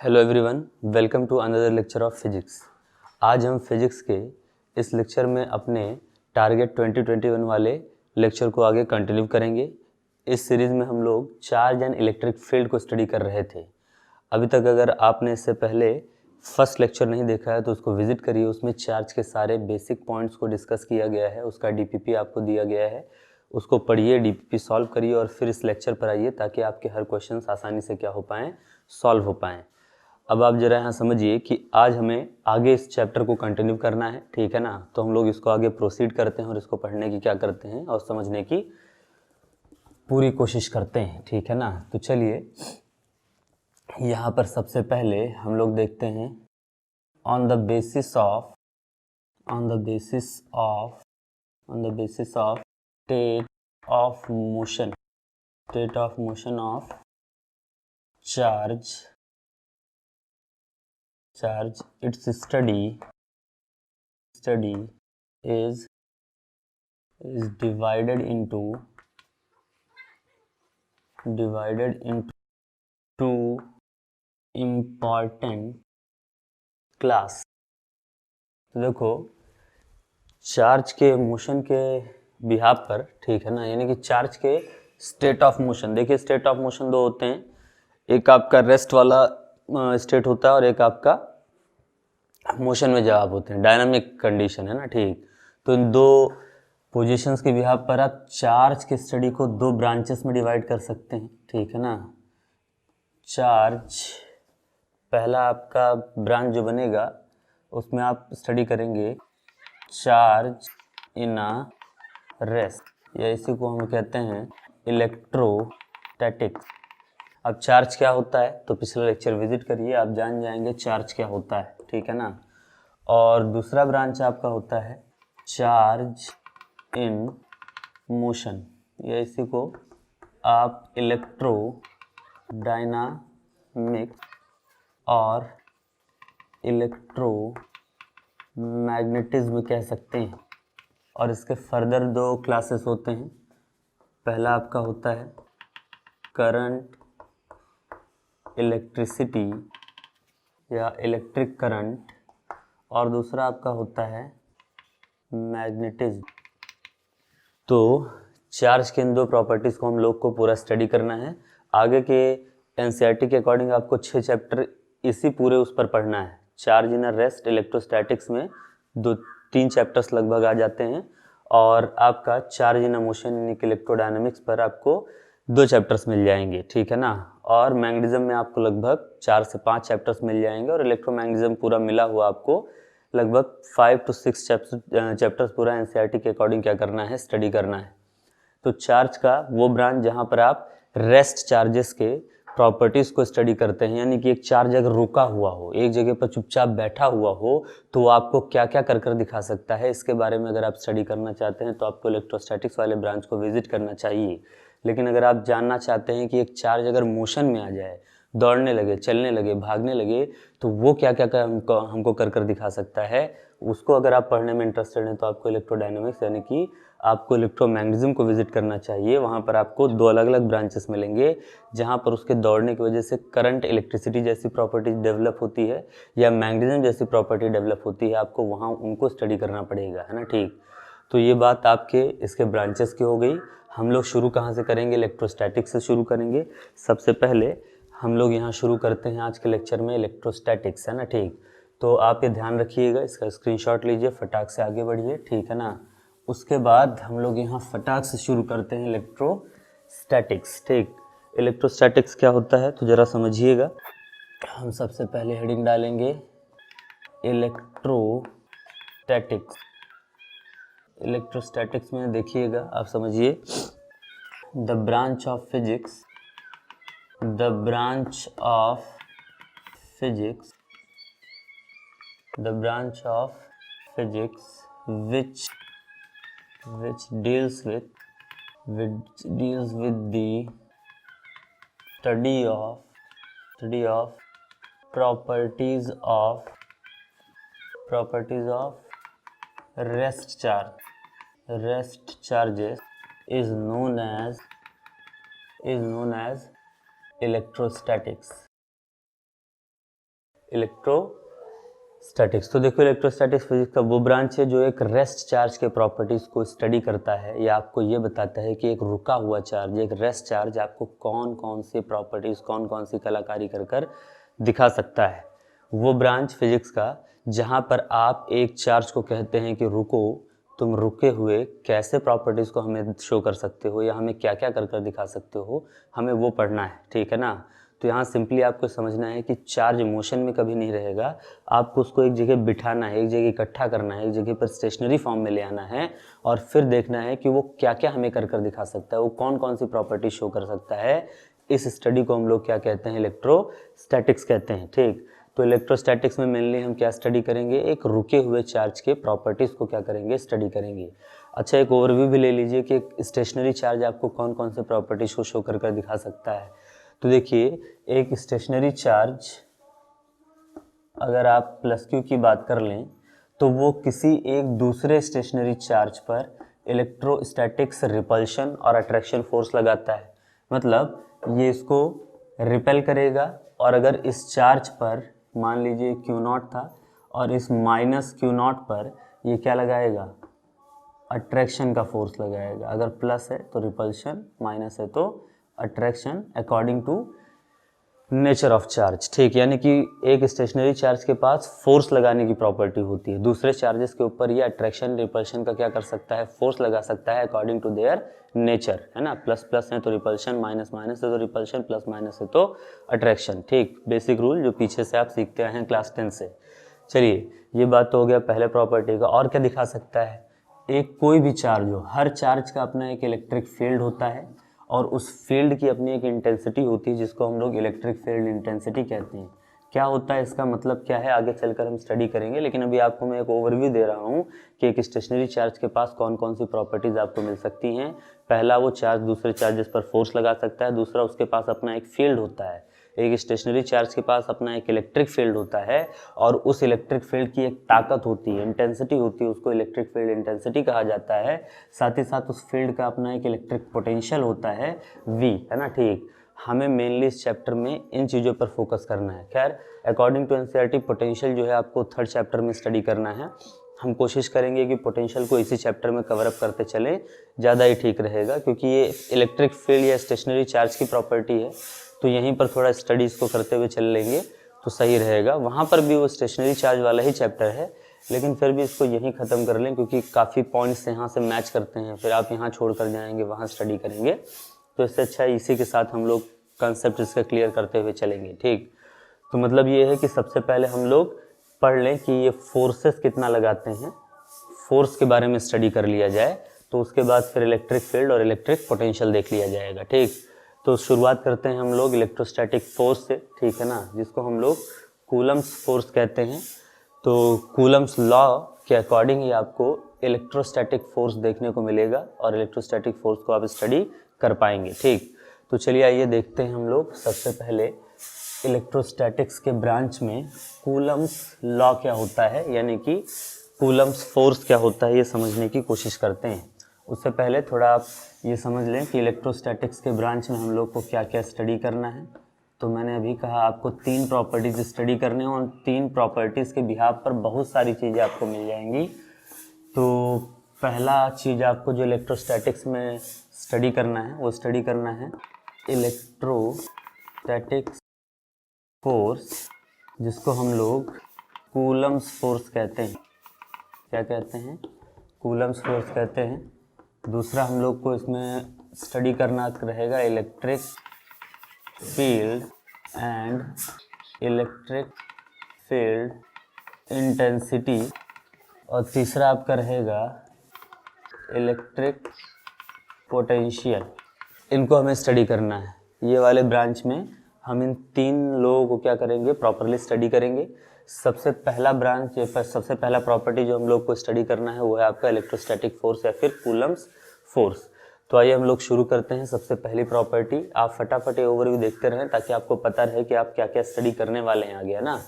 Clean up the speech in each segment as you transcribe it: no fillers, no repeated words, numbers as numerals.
Hello everyone, welcome to another lecture of physics. आज हम physics के इस लेक्चर में अपने टारगेट 2021 वाले लेक्चर को आगे कंटिन्यू करेंगे। इस सीरीज़ में हम लोग चार्ज एंड इलेक्ट्रिक फील्ड को स्टडी कर रहे थे। अभी तक अगर आपने इससे पहले फर्स्ट लेक्चर नहीं देखा है तो उसको विजिट करिए। उसमें चार्ज के सारे बेसिक पॉइंट्स को डिस्कस किया गया है, उसका डीपीपी आपको दिया गया है, उसको पढ़िए, डीपीपी सॉल्व करिए और फिर इस लेक्चर पर आइए ताकि आपके हर क्वेश्चन आसानी से क्या हो पाएँ, सॉल्व हो पाएँ। अब आप जरा यहाँ समझिए कि आज हमें आगे इस चैप्टर को कंटिन्यू करना है, ठीक है ना। तो हम लोग इसको आगे प्रोसीड करते हैं और इसको पढ़ने की क्या करते हैं और समझने की पूरी कोशिश करते हैं, ठीक है ना। तो चलिए यहाँ पर सबसे पहले हम लोग देखते हैं on the basis of state of motion of charge its study is divided into two important class. तो देखो चार्ज के मोशन के बिहाफ पर, ठीक है ना, यानी कि चार्ज के स्टेट ऑफ मोशन। देखिए स्टेट ऑफ मोशन दो होते हैं, एक आपका रेस्ट वाला स्टेट होता है और एक आपका मोशन में जब आप होते हैं, डायनामिक कंडीशन है ना, ठीक। तो इन दो पोजीशंस के बिहाफ पर आप चार्ज के स्टडी को दो ब्रांचेस में डिवाइड कर सकते हैं, ठीक है ना। चार्ज पहला आपका ब्रांच जो बनेगा उसमें आप स्टडी करेंगे चार्ज इन अ रेस्ट, या इसी को हम कहते हैं इलेक्ट्रोस्टैटिक्स। अब चार्ज क्या होता है तो पिछला लेक्चर विजिट करिए, आप जान जाएंगे चार्ज क्या होता है, ठीक है ना। और दूसरा ब्रांच आपका होता है चार्ज इन मोशन, या इसी को आप इलेक्ट्रो डायनामिक्स और इलेक्ट्रो मैग्नेटिज्म कह सकते हैं। और इसके फर्दर दो क्लासेस होते हैं, पहला आपका होता है करंट इलेक्ट्रिसिटी या इलेक्ट्रिक करंट, और दूसरा आपका होता है मैग्नेटिज्म। तो चार्ज के इन दो प्रॉपर्टीज़ को हम लोग को पूरा स्टडी करना है। आगे के एनसीईआरटी के अकॉर्डिंग आपको 6 चैप्टर इसी पूरे उस पर पढ़ना है। Charge in a rest electrostatics में 2-3 चैप्टर्स लगभग आ जाते हैं, और आपका चार्ज इन अ मोशन यानी कि इलेक्ट्रोडायनामिक्स पर आपको 2 चैप्टर्स मिल जाएंगे, ठीक है ना। और मैग्नेटिज्म में आपको लगभग 4 से 5 चैप्टर्स मिल जाएंगे, और इलेक्ट्रोमैग्नेटिज्म पूरा मिला हुआ आपको लगभग 5 to 6 चैप्टर्स पूरा एनसीईआरटी के अकॉर्डिंग क्या करना है, स्टडी करना है। तो चार्ज का वो ब्रांच जहाँ पर आप रेस्ट चार्जेस के प्रॉपर्टीज़ को स्टडी करते हैं, यानी कि एक चार्ज अगर रुका हुआ हो, एक जगह पर चुपचाप बैठा हुआ हो, तो वो आपको क्या क्या कर कर दिखा सकता है, इसके बारे में अगर आप स्टडी करना चाहते हैं तो आपको इलेक्ट्रोस्टैटिक्स वाले ब्रांच को विजिट करना चाहिए। लेकिन अगर आप जानना चाहते हैं कि एक चार्ज अगर मोशन में आ जाए, दौड़ने लगे, चलने लगे, भागने लगे, तो वो क्या क्या हमको कर कर दिखा सकता है, उसको अगर आप पढ़ने में इंटरेस्टेड हैं तो आपको इलेक्ट्रोडायनामिक्स यानी कि आपको इलेक्ट्रोमैग्नेटिज्म को विजिट करना चाहिए। वहाँ पर आपको 2 अलग अलग ब्रांचेस मिलेंगे, जहाँ पर उसके दौड़ने की वजह से करंट इलेक्ट्रिसिटी जैसी प्रॉपर्टी डेवलप होती है या मैग्नेटिज्म जैसी प्रॉपर्टी डेवलप होती है, आपको वहाँ उनको स्टडी करना पड़ेगा, है ना, ठीक। तो ये बात आपके इसके ब्रांचेस की हो गई। हम लोग शुरू कहाँ से करेंगे, इलेक्ट्रोस्टैटिक्स से शुरू करेंगे। सबसे पहले हम लोग यहाँ शुरू करते हैं आज के लेक्चर में इलेक्ट्रोस्टैटिक्स, है ना, ठीक। तो आप ये ध्यान रखिएगा, इसका स्क्रीनशॉट लीजिए, फटाक से आगे बढ़िए, ठीक है ना। उसके बाद हम लोग यहाँ फटाक से शुरू करते हैं इलेक्ट्रोस्टैटिक्स, ठीक। इलेक्ट्रोस्टैटिक्स क्या होता है तो ज़रा समझिएगा। हम सबसे पहले हेडिंग डालेंगे इलेक्ट्रोस्टैटिक्स। इलेक्ट्रोस्टैटिक्स में देखिएगा, आप समझिए, the branch of physics which deals with the study of properties of rest charges is known as electrostatics. Electrostatics. तो देखो इलेक्ट्रोस्टैटिक्स फिजिक्स का वो ब्रांच है जो एक रेस्ट चार्ज के प्रॉपर्टीज़ को स्टडी करता है या आपको ये बताता है कि एक रुका हुआ चार्ज, एक रेस्ट चार्ज आपको कौन कौन सी प्रॉपर्टीज़, कौन कौन सी कलाकारी कर कर दिखा सकता है। वो ब्रांच फिजिक्स का जहाँ पर आप एक चार्ज को कहते हैं कि रुको, तुम रुके हुए कैसे प्रॉपर्टीज़ को हमें शो कर सकते हो या हमें क्या क्या कर कर दिखा सकते हो, हमें वो पढ़ना है, ठीक है ना। तो यहाँ सिंपली आपको समझना है कि चार्ज मोशन में कभी नहीं रहेगा, आपको उसको एक जगह बिठाना है, एक जगह इकट्ठा करना है, एक जगह पर स्टेशनरी फॉर्म में ले आना है और फिर देखना है कि वो क्या क्या हमें कर कर दिखा सकता है, वो कौन कौन सी प्रॉपर्टी शो कर सकता है। इस स्टडी को हम लोग क्या कहते हैं, इलेक्ट्रोस्टैटिक्स कहते हैं, ठीक। तो इलेक्ट्रोस्टैटिक्स में मेनली हम क्या स्टडी करेंगे, एक रुके हुए चार्ज के प्रॉपर्टीज़ को क्या करेंगे, स्टडी करेंगे। अच्छा, एक ओवरव्यू भी ले लीजिए कि एक स्टेशनरी चार्ज आपको कौन कौन से प्रॉपर्टीज़ को शो कर कर दिखा सकता है। तो देखिए, एक स्टेशनरी चार्ज अगर आप प्लस क्यू की बात कर लें तो वो किसी एक दूसरे स्टेशनरी चार्ज पर इलेक्ट्रोस्टैटिक्स रिपल्शन और अट्रैक्शन फोर्स लगाता है। मतलब ये इसको रिपेल करेगा और अगर इस चार्ज पर मान लीजिए Q0 था और इस माइनस Q0 पर ये क्या लगाएगा, अट्रैक्शन का फोर्स लगाएगा। अगर प्लस है तो रिपल्शन, माइनस है तो attraction, according to nature of charge, ठीक। यानी कि एक स्टेशनरी चार्ज के पास फोर्स लगाने की प्रॉपर्टी होती है, दूसरे चार्जेस के ऊपर ये अट्रैक्शन रिपल्शन का क्या कर सकता है, फोर्स लगा सकता है अकॉर्डिंग टू देयर नेचर, है ना। प्लस प्लस है तो रिपल्शन, माइनस माइनस है तो रिपल्शन, प्लस माइनस है तो अट्रैक्शन, ठीक। बेसिक रूल जो पीछे से आप सीखते आए हैं क्लास 10 से। चलिए, ये बात तो हो गया पहले प्रॉपर्टी का। और क्या दिखा सकता है, एक कोई भी चार्ज हो, हर चार्ज का अपना एक इलेक्ट्रिक फील्ड होता है और उस फील्ड की अपनी एक इंटेंसिटी होती है जिसको हम लोग इलेक्ट्रिक फील्ड इंटेंसिटी कहते हैं। क्या होता है, इसका मतलब क्या है, आगे चलकर हम स्टडी करेंगे, लेकिन अभी आपको मैं एक ओवरव्यू दे रहा हूँ कि एक स्टेशनरी चार्ज के पास कौन कौन सी प्रॉपर्टीज़ आपको मिल सकती हैं। पहला, वो चार्ज दूसरे चार्जेस पर फोर्स लगा सकता है। दूसरा, उसके पास अपना एक फील्ड होता है। एक स्टेशनरी चार्ज के पास अपना एक इलेक्ट्रिक फील्ड होता है और उस इलेक्ट्रिक फील्ड की एक ताकत होती है, इंटेंसिटी होती है, उसको इलेक्ट्रिक फील्ड इंटेंसिटी कहा जाता है। साथ ही साथ उस फील्ड का अपना एक इलेक्ट्रिक पोटेंशियल होता है, V, है ना, ठीक। हमें मेनली इस चैप्टर में इन चीज़ों पर फोकस करना है। खैर, अकॉर्डिंग टू एनसीईआरटी पोटेंशियल जो है आपको थर्ड चैप्टर में स्टडी करना है। हम कोशिश करेंगे कि पोटेंशियल को इसी चैप्टर में कवर अप करते चलें, ज़्यादा ही ठीक रहेगा, क्योंकि ये इलेक्ट्रिक फील्ड या स्टेशनरी चार्ज की प्रॉपर्टी है, तो यहीं पर थोड़ा स्टडीज़ को करते हुए चल लेंगे तो सही रहेगा। वहाँ पर भी वो स्टेशनरी चार्ज वाला ही चैप्टर है, लेकिन फिर भी इसको यहीं ख़त्म कर लें, क्योंकि काफ़ी पॉइंट्स यहाँ से मैच करते हैं, फिर आप यहाँ छोड़ कर जाएंगे, वहाँ स्टडी करेंगे, तो इससे अच्छा इसी के साथ हम लोग कंसेप्ट इसका क्लियर करते हुए चलेंगे, ठीक। तो मतलब ये है कि सबसे पहले हम लोग पढ़ लें कि ये फोर्सेस कितना लगाते हैं, फोर्स के बारे में स्टडी कर लिया जाए, तो उसके बाद फिर इलेक्ट्रिक फील्ड और इलेक्ट्रिक पोटेंशियल देख लिया जाएगा, ठीक। तो शुरुआत करते हैं हम लोग इलेक्ट्रोस्टैटिक फोर्स से, ठीक है ना, जिसको हम लोग कूलम्स फोर्स कहते हैं। तो कूलम्स लॉ के अकॉर्डिंग ही आपको इलेक्ट्रोस्टैटिक फोर्स देखने को मिलेगा और इलेक्ट्रोस्टैटिक फोर्स को आप स्टडी कर पाएंगे, ठीक। तो चलिए आइए देखते हैं हम लोग सबसे पहले इलेक्ट्रोस्टैटिक्स के ब्रांच में कूलम्स लॉ क्या होता है, यानी कि कूलम्स फोर्स क्या होता है, ये समझने की कोशिश करते हैं। उससे पहले थोड़ा आप ये समझ लें कि इलेक्ट्रोस्टैटिक्स के ब्रांच में हम लोग को क्या क्या स्टडी करना है। तो मैंने अभी कहा आपको 3 प्रॉपर्टीज़ स्टडी करने हैं और 3 प्रॉपर्टीज़ के बिहाफ पर बहुत सारी चीज़ें आपको मिल जाएंगी। तो पहला चीज़ आपको जो इलेक्ट्रोस्टैटिक्स में स्टडी करना है वो स्टडी करना है इलेक्ट्रोस्टैटिक्स फोर्स, जिसको हम लोग कूलम्स फोर्स कहते हैं। क्या कहते हैं, कूलम्स फोर्स कहते हैं। दूसरा हम लोग को इसमें स्टडी करना रहेगा electric field and electric field intensity, और तीसरा आपका रहेगा इलेक्ट्रिक पोटेंशियल। इनको हमें स्टडी करना है। ये वाले ब्रांच में हम इन 3 लोगों को क्या करेंगे, प्रॉपरली स्टडी करेंगे। सबसे पहला ब्रांच या सबसे पहला प्रॉपर्टी जो हम लोग को स्टडी करना है वो है आपका इलेक्ट्रोस्टैटिक फोर्स या फिर कूलम्स फोर्स। तो आइए हम लोग शुरू करते हैं। सबसे पहली प्रॉपर्टी, आप फटाफट ओवरव्यू देखते रहें ताकि आपको पता रहे कि आप क्या क्या स्टडी करने वाले हैं आगे, है ना।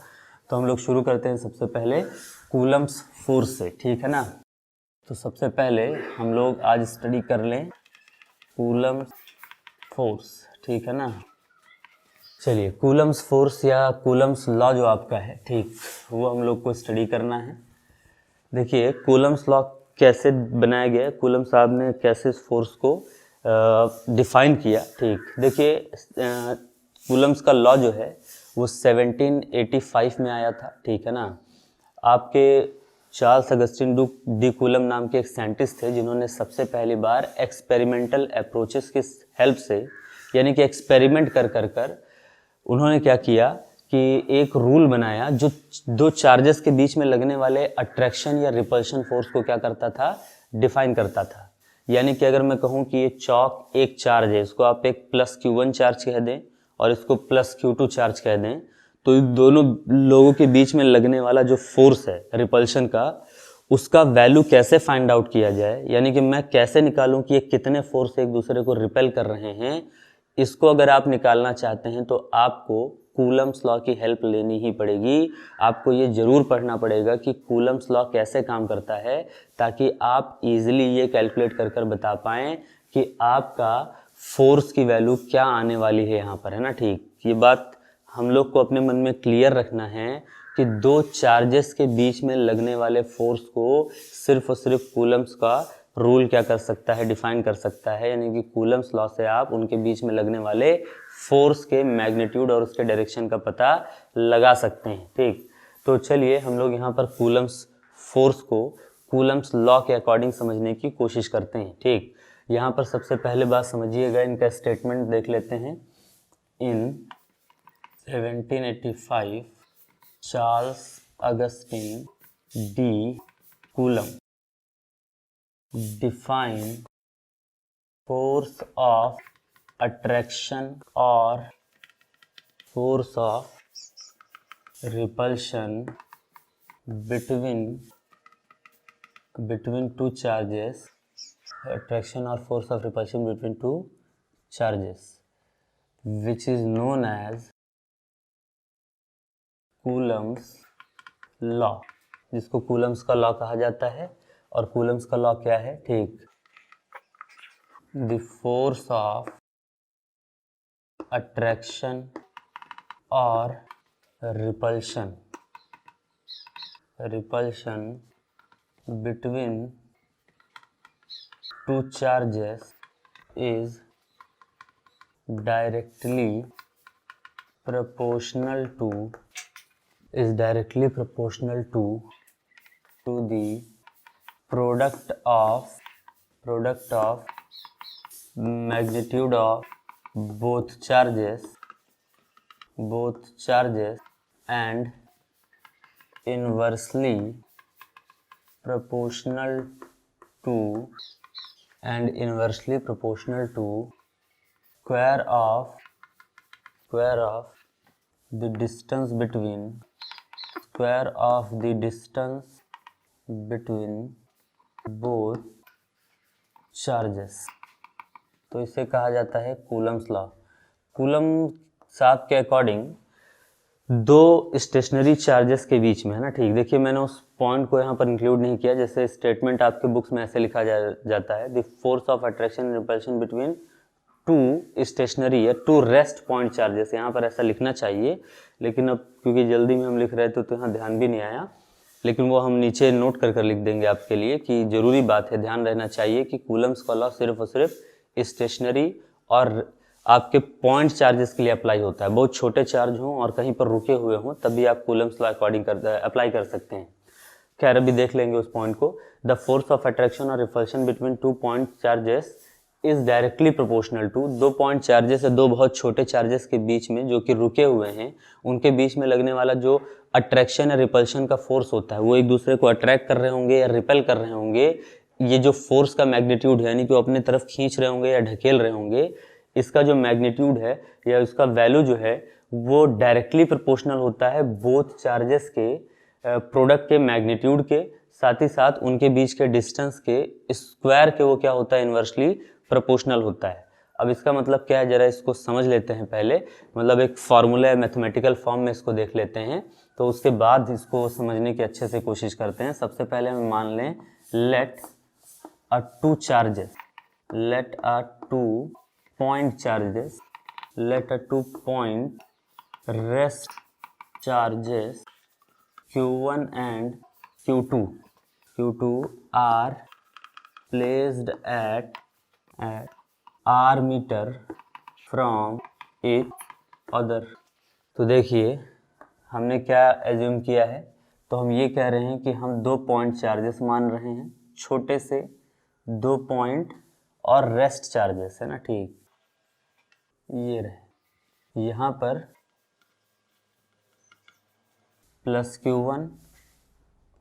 तो हम लोग शुरू करते हैं सबसे पहले कूलम्स फोर्स से, ठीक है ना। तो सबसे पहले हम लोग आज स्टडी कर लें कूलम्स फोर्स, ठीक है ना। चलिए, कूलम्स फोर्स या कूलम्स लॉ जो आपका है, ठीक, वो हम लोग को स्टडी करना है। देखिए, कूलम्स लॉ कैसे बनाया गया है, कूलम साहब ने कैसे इस फोर्स को डिफाइन किया। ठीक, देखिए, कूलम्स का लॉ जो है वो 1785 में आया था, ठीक है ना। आपके चार्ल्स अगस्टिन डी कूलम नाम के एक साइंटिस्ट थे जिन्होंने सबसे पहली बार एक्सपेरिमेंटल अप्रोचेस की हेल्प से, यानी कि एक्सपेरिमेंट कर उन्होंने क्या किया कि एक रूल बनाया जो दो चार्जेस के बीच में लगने वाले अट्रैक्शन या रिपल्शन फोर्स को क्या करता था, डिफाइन करता था। यानी कि अगर मैं कहूँ कि ये चौक एक चार्ज है, इसको आप एक प्लस Q1 चार्ज कह दें और इसको प्लस Q2 चार्ज कह दें, तो इन दोनों लोगों के बीच में लगने वाला जो फोर्स है रिपल्शन का, उसका वैल्यू कैसे फाइंड आउट किया जाए, यानी कि मैं कैसे निकालूं कि ये कितने फोर्स एक दूसरे को रिपेल कर रहे हैं, इसको अगर आप निकालना चाहते हैं तो आपको कूलम्स लॉ की हेल्प लेनी ही पड़ेगी। आपको ये ज़रूर पढ़ना पड़ेगा कि कूलम्स लॉ कैसे काम करता है, ताकि आप इजीली ये कैलकुलेट कर बता पाएँ कि आपका फोर्स की वैल्यू क्या आने वाली है यहाँ पर, है ना। ठीक, ये बात हम लोग को अपने मन में क्लियर रखना है कि दो चार्जेस के बीच में लगने वाले फोर्स को सिर्फ और सिर्फ कूलम्स का रूल क्या कर सकता है, डिफाइन कर सकता है। यानी कि कूलम्स लॉ से आप उनके बीच में लगने वाले फोर्स के मैग्नीट्यूड और उसके डायरेक्शन का पता लगा सकते हैं। ठीक, तो चलिए हम लोग यहाँ पर कूलम्स फोर्स को कूलम्स लॉ के अकॉर्डिंग समझने की कोशिश करते हैं। ठीक, यहाँ पर सबसे पहले बात समझिएगा, इनका स्टेटमेंट देख लेते हैं। इन 1785 Charles Augustine D coulomb define force of attraction or force of repulsion between two charges, attraction or force of repulsion between two charges, which is known as Coulomb's law, जिसको कूलम्स का law कहा जाता है। और Coulomb's का law क्या है, ठीक, द फोर्स ऑफ अट्रैक्शन और repulsion between two charges is directly proportional to the product of magnitude of both charges and inversely proportional to square of the distance between both charges. तो इसे कहा जाता है Coulomb's law. Coulomb साहब के according दो stationery charges के बीच में, है ना। ठीक, देखिए मैंने उस पॉइंट को यहाँ पर इंक्लूड नहीं किया, जैसे स्टेटमेंट आपके बुक्स में ऐसे लिखा जाता है, the force of attraction and repulsion between two stationary या टू रेस्ट पॉइंट चार्जेस, यहाँ पर ऐसा लिखना चाहिए, लेकिन अब क्योंकि जल्दी में हम लिख रहे थे तो यहाँ ध्यान भी नहीं आया, लेकिन वो हम नीचे नोट कर लिख देंगे आपके लिए कि ज़रूरी बात है, ध्यान रहना चाहिए कि कूलम्स का लॉ सिर्फ और सिर्फ स्टेशनरी और आपके पॉइंट चार्जेस के लिए अप्लाई होता है। बहुत छोटे चार्ज हों और कहीं पर रुके हुए हों तभी आप कूलम्स लॉ अकॉर्डिंग अप्लाई कर सकते हैं। खैर, अभी देख लेंगे उस पॉइंट को। द फोर्स ऑफ अट्रैक्शन और repulsion between two point charges is directly proportional to, दो पॉइंट चार्जेस है, दो बहुत छोटे चार्जेस के बीच में जो कि रुके हुए हैं, उनके बीच में लगने वाला जो अट्रैक्शन या रिपल्शन का फोर्स होता है, वो एक दूसरे को अट्रैक्ट कर रहे होंगे या रिपेल कर रहे होंगे। ये जो फोर्स का मैग्नीट्यूड है, यानी कि वो अपने तरफ खींच रहे होंगे या ढकेल रहे होंगे, इसका जो मैग्नीट्यूड है या उसका वैल्यू जो है वो डायरेक्टली प्रोपोर्शनल होता है बोथ चार्जेस के प्रोडक्ट के मैग्नीट्यूड के, साथ ही साथ उनके बीच के डिस्टेंस के स्क्वायर के, वो क्या होता है, इन्वर्सली प्रोपोर्शनल होता है। अब इसका मतलब क्या है, जरा इसको समझ लेते हैं पहले, मतलब एक फार्मूला है, मैथमेटिकल फॉर्म में इसको देख लेते हैं, तो उसके बाद इसको समझने की अच्छे से कोशिश करते हैं। सबसे पहले हम मान लें, let a two point charges rest charges Q1 and Q2 are placed at R meter from each other। तो देखिए हमने क्या एज्यूम किया है, तो हम ये कह रहे हैं कि हम 2 पॉइंट चार्जेस मान रहे हैं, छोटे से 2 पॉइंट और रेस्ट चार्जेस है ना, ठीक। ये रहे यहाँ पर प्लस Q1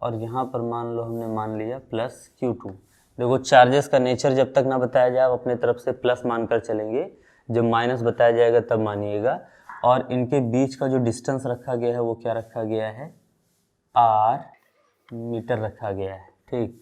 और यहाँ पर मान लो हमने मान लिया प्लस Q2। देखो चार्जेस का नेचर जब तक ना बताया जाए आप अपने तरफ से प्लस मानकर चलेंगे, जब माइनस बताया जाएगा तब मानिएगा। और इनके बीच का जो डिस्टेंस रखा गया है वो क्या रखा गया है, R मीटर रखा गया है, ठीक।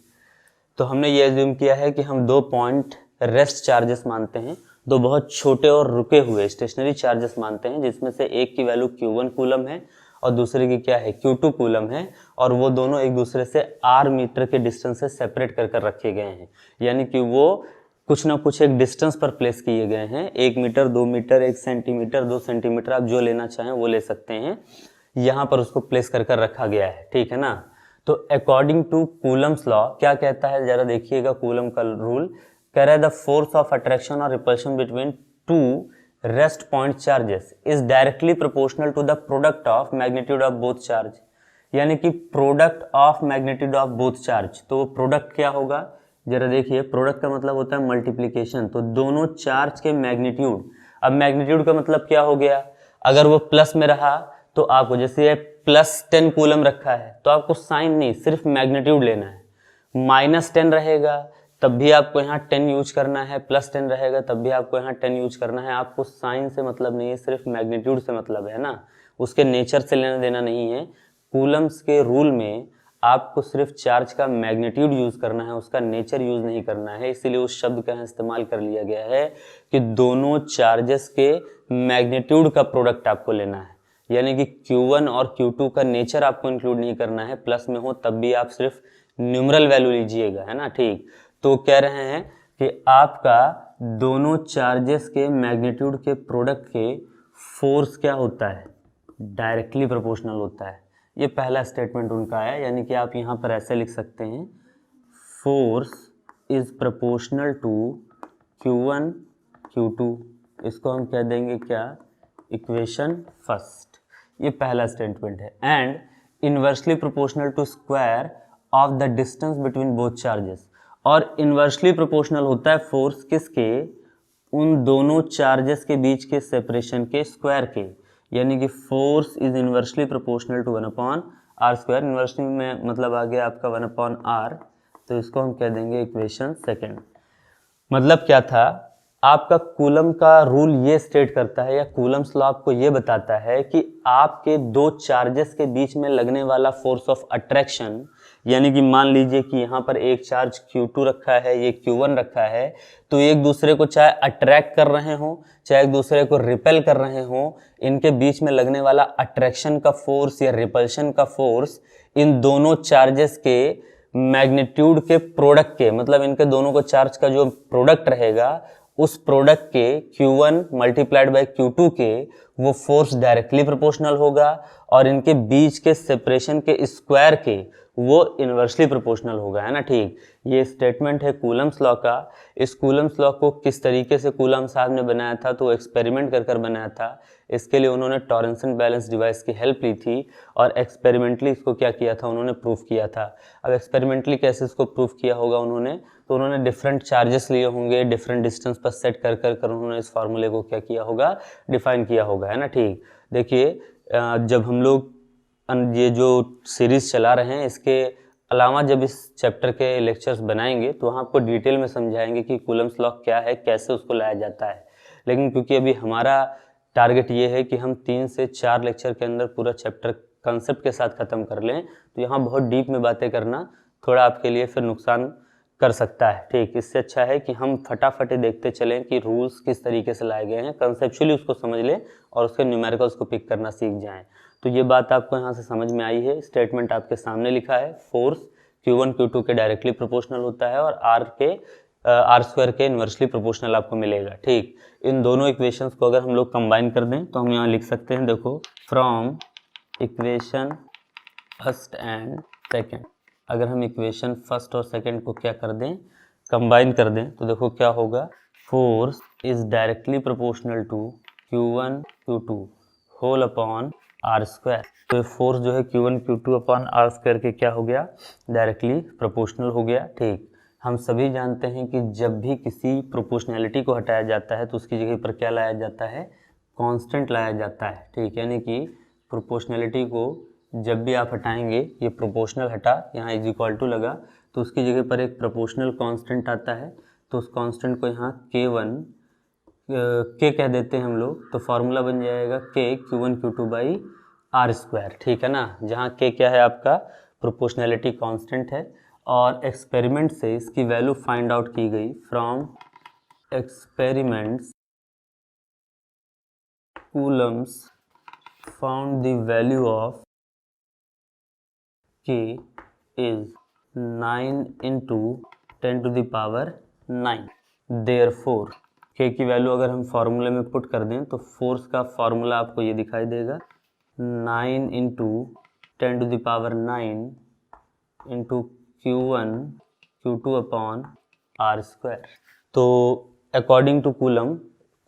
तो हमने ये एज्यूम किया है कि हम 2 पॉइंट रेस्ट चार्जेस मानते हैं, 2 बहुत छोटे और रुके हुए स्टेशनरी चार्जेस मानते हैं, जिसमें से एक की वैल्यू Q1 कूलम है और दूसरे की क्या है, Q2 कूलम है। और वो दोनों एक दूसरे से R मीटर के डिस्टेंस से सेपरेट कर रखे गए हैं, यानी कि वो कुछ ना कुछ एक डिस्टेंस पर प्लेस किए गए हैं। 1 मीटर, 2 मीटर, 1 सेंटीमीटर, 2 सेंटीमीटर, आप जो लेना चाहें वो ले सकते हैं। यहाँ पर उसको प्लेस कर रखा गया है, ठीक है ना। तो अकॉर्डिंग टू कूलम्स लॉ क्या कहता है, जरा देखिएगा कूलम का रूल। कह रहा है द फोर्स ऑफ अट्रैक्शन और repulsion between two rest point charges is directly proportional to the product of magnitude of both charge. यानी कि product of magnitude of both charge, तो वो प्रोडक्ट क्या होगा, जरा देखिए। प्रोडक्ट का मतलब होता है मल्टीप्लीकेशन, तो दोनों चार्ज के मैग्नीट्यूड। अब मैग्नीट्यूड का मतलब क्या हो गया, अगर वो प्लस में रहा तो आपको, जैसे +10 कूलम रखा है तो आपको साइन नहीं, सिर्फ मैग्नीट्यूड लेना है। -10 रहेगा तब भी आपको यहाँ 10 यूज करना है, +10 रहेगा तब भी आपको यहाँ 10 यूज करना है। आपको साइन से मतलब नहीं है, सिर्फ मैग्नीट्यूड से मतलब है ना, उसके नेचर से लेना देना नहीं है। कूलम्स के रूल में आपको सिर्फ चार्ज का मैग्नीट्यूड यूज करना है, उसका नेचर यूज नहीं करना है। इसीलिए उस शब्द का इस्तेमाल कर लिया गया है कि दोनों चार्जेस के मैग्नीट्यूड का प्रोडक्ट आपको लेना है, यानी कि Q1 और Q2 का नेचर आपको इंक्लूड नहीं करना है। प्लस में हो तब भी आप सिर्फ न्यूमरल वैल्यू लीजिएगा, है ना, ठीक। तो कह रहे हैं कि आपका दोनों चार्जेस के मैग्नीट्यूड के प्रोडक्ट के फोर्स क्या होता है, डायरेक्टली प्रोपोर्शनल होता है। ये पहला स्टेटमेंट उनका है, यानी कि आप यहाँ पर ऐसे लिख सकते हैं, force is proportional to Q1 Q2। इसको हम कह देंगे क्या, इक्वेशन फर्स्ट। ये पहला स्टेटमेंट है। And inversely proportional to square of the distance between both charges. और इनवर्सली प्रोपोर्शनल होता है फोर्स किसके, उन दोनों चार्जेस के बीच के सेपरेशन के स्क्वायर के, यानी कि force is inversely proportional to 1/r²। Inversely में मतलब आ गया आपका 1/r, तो इसको हम कह देंगे इक्वेशन सेकेंड। मतलब क्या था, आपका कूलम का रूल ये स्टेट करता है, या कूलम्स लॉ आपको ये बताता है कि आपके 2 चार्जेस के बीच में लगने वाला फोर्स ऑफ अट्रैक्शन, यानी कि मान लीजिए कि यहाँ पर एक चार्ज Q2 रखा है, ये Q1 रखा है, तो एक दूसरे को चाहे अट्रैक्ट कर रहे हो चाहे एक दूसरे को रिपेल कर रहे हो, इनके बीच में लगने वाला अट्रैक्शन का फोर्स या रिपल्शन का फोर्स इन दोनों चार्जेस के मैग्नीट्यूड के प्रोडक्ट के, मतलब इनके दोनों को चार्ज का जो प्रोडक्ट रहेगा उस प्रोडक्ट के Q1 मल्टीप्लाइड बाय Q2 के वो फोर्स डायरेक्टली प्रोपोर्शनल होगा, और इनके बीच के सेपरेशन के स्क्वायर के वो इनवर्सली प्रोपोर्शनल होगा, है ना, ठीक। ये स्टेटमेंट है कूलम्स लॉ का। इस कूलम्स लॉ को किस तरीके से कूलम साहब ने बनाया था, तो एक्सपेरिमेंट कर बनाया था। इसके लिए उन्होंने टॉरेंसन बैलेंस डिवाइस की हेल्प ली थी और एक्सपेरिमेंटली इसको क्या किया था, उन्होंने प्रूफ किया था। अब एक्सपेरिमेंटली कैसे इसको प्रूफ किया होगा उन्होंने, तो उन्होंने डिफरेंट चार्जेस लिए होंगे, डिफरेंट डिस्टेंस पर सेट कर उन्होंने इस फार्मूले को क्या किया होगा, डिफाइन किया होगा, है ना, ठीक। देखिए जब हम लोग ये जो सीरीज चला रहे हैं, इसके अलावा जब इस चैप्टर के लेक्चर्स बनाएंगे तो वहाँ आपको डिटेल में समझाएंगे कि कूलम्स लॉ क्या है, कैसे उसको लाया जाता है। लेकिन क्योंकि अभी हमारा टारगेट ये है कि हम 3 से 4 लेक्चर के अंदर पूरा चैप्टर कंसेप्ट के साथ ख़त्म कर लें, तो यहाँ बहुत डीप में बातें करना थोड़ा आपके लिए फिर नुकसान कर सकता है, ठीक। इससे अच्छा है कि हम फटाफट देखते चलें कि रूल्स किस तरीके से लाए गए हैं, कंसेप्चुअली उसको समझ लें और उसके न्यूमेरिकल्स को पिक करना सीख जाएं। तो ये बात आपको यहाँ से समझ में आई है। स्टेटमेंट आपके सामने लिखा है, फोर्स Q1 Q2 के डायरेक्टली प्रोपोर्शनल होता है और R के आर स्क्वायर के इन्वर्सली प्रोपोर्शनल आपको मिलेगा। ठीक, इन दोनों इक्वेशंस को अगर हम लोग कंबाइन कर दें तो हम यहाँ लिख सकते हैं, देखो, from equation first and second. अगर हम इक्वेशन फर्स्ट और सेकेंड को क्या कर दें, कंबाइन कर दें, तो देखो क्या होगा, force is directly proportional to Q1 Q2 whole upon are square. तो ये फोर्स जो है Q1 Q2 upon are square के क्या हो गया, डायरेक्टली प्रोपोर्शनल हो गया। ठीक, हम सभी जानते हैं कि जब भी किसी प्रोपोर्शनैलिटी को हटाया जाता है तो उसकी जगह पर क्या लाया जाता है, कांस्टेंट लाया जाता है। ठीक, यानी कि प्रोपोर्शनैलिटी को जब भी आप हटाएंगे, ये प्रोपोर्शनल हटा, यहाँ इज इक्वल टू लगा, तो उसकी जगह पर एक प्रोपोर्शनल कांस्टेंट आता है। तो उस कांस्टेंट को यहाँ K1 के कह देते हैं हम लोग, तो फार्मूला बन जाएगा K Q1 Q2 by R square. ठीक है ना, जहाँ K क्या है आपका प्रोपोर्शनैलिटी कांस्टेंट है, और एक्सपेरिमेंट से इसकी वैल्यू फाइंड आउट की गई। From experiments Coulomb's found the value of K is 9 into 10 to the power 9। Therefore K की वैल्यू अगर हम फॉर्मूले में पुट कर दें तो फोर्स का फॉर्मूला आपको ये दिखाई देगा, 9 into 10 to the power 9 into Q1 Q2 upon are square. तो अकॉर्डिंग टू कूलम,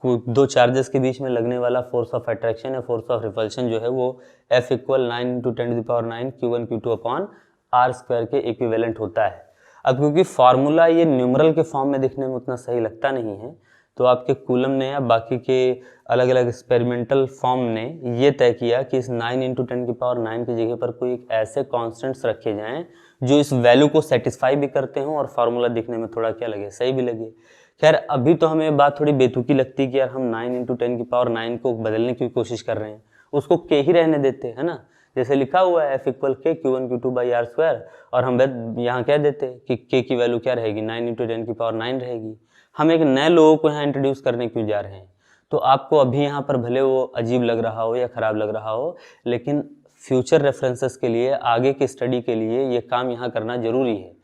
दो चार्जेस के बीच में लगने वाला फोर्स ऑफ अट्रैक्शन या फोर्स ऑफ रिपल्शन जो है वो F equal 9 into 10 to the power 9 Q1 Q2 upon are square के इक्विवेलेंट होता है। अब क्योंकि फार्मूला ये न्यूमरल के फॉर्म में दिखने में उतना सही लगता नहीं है, तो आपके कूलम ने या बाकी के अलग अलग एक्सपेरिमेंटल फॉर्म ने ये तय किया कि इस 9 इंटू 10 की पावर 9 की जगह पर कोई एक ऐसे कॉन्स्टेंट्स रखे जाएं जो इस वैल्यू को सेटिस्फाई भी करते हों और फार्मूला दिखने में थोड़ा क्या लगे, सही भी लगे। खैर अभी तो हमें बात थोड़ी बेतुकी लगती है कि यार हम 9 इंटू 10 की पावर 9 को बदलने की कोशिश कर रहे हैं, उसको के ही रहने देते हैं ना, जैसे लिखा हुआ है F इक्वल के Q1 Q2 by R square, और हम यहाँ कह देते कि के की वैल्यू क्या रहेगी, 9 इंटू 10 की पावर 9 रहेगी। हम एक नए लोगों को यहाँ इंट्रोड्यूस करने क्यों जा रहे हैं, तो आपको अभी यहाँ पर भले वो अजीब लग रहा हो या ख़राब लग रहा हो, लेकिन फ्यूचर रेफरेंसेस के लिए, आगे की स्टडी के लिए ये काम यहाँ करना ज़रूरी है।